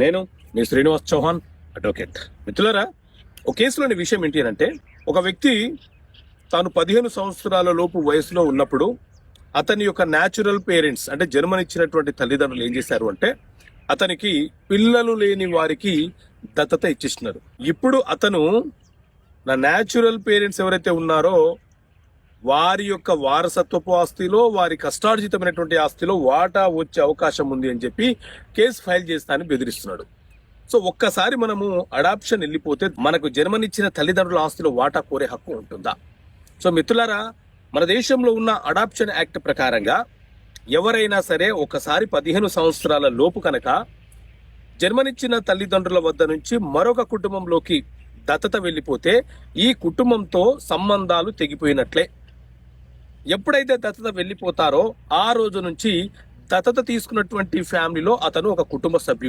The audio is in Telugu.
నేను మీ శ్రీనివాస్ చౌహాన్ అడ్వకేట్. మిత్రులారా, ఒక కేసులోని విషయం ఏంటి అంటే, ఒక వ్యక్తి తాను 15 సంవత్సరాల లోపు వయసులో ఉన్నప్పుడు అతని యొక్క న్యాచురల్ పేరెంట్స్ అంటే జన్మనిచ్చినటువంటి తల్లిదండ్రులు ఏం చేశారు అంటే అతనికి పిల్లలు లేని వారికి దత్తత ఇచ్చేస్తున్నారు. ఇప్పుడు అతను నా న్యాచురల్ పేరెంట్స్ ఎవరైతే ఉన్నారో వారి యొక్క వారసత్వపు ఆస్తిలో, వారి కష్టార్జితమైనటువంటి ఆస్తిలో వాటా వచ్చే అవకాశం ఉంది అని చెప్పి కేసు ఫైల్ చేస్తానని బెదిరిస్తున్నాడు. సో ఒక్కసారి మనము అడాప్షన్ వెళ్ళిపోతే మనకు జన్మనిచ్చిన తల్లిదండ్రుల ఆస్తిలో వాటా కోరే హక్కు ఉంటుందా? సో మిత్రులారా, మన దేశంలో ఉన్న అడాప్షన్ యాక్ట్ ప్రకారంగా ఎవరైనా సరే ఒకసారి 15 సంవత్సరాల లోపు కనుక జన్మనిచ్చిన తల్లిదండ్రుల వద్ద నుంచి మరొక కుటుంబంలోకి దత్తత వెళ్ళిపోతే ఈ కుటుంబంతో సంబంధాలు తెగిపోయినట్లే. ఎప్పుడైతే దత్తత వెళ్ళిపోతారో ఆ రోజు నుంచి దత్తత తీసుకున్నటువంటి ఫ్యామిలీలో అతను ఒక కుటుంబ సభ్యుడు.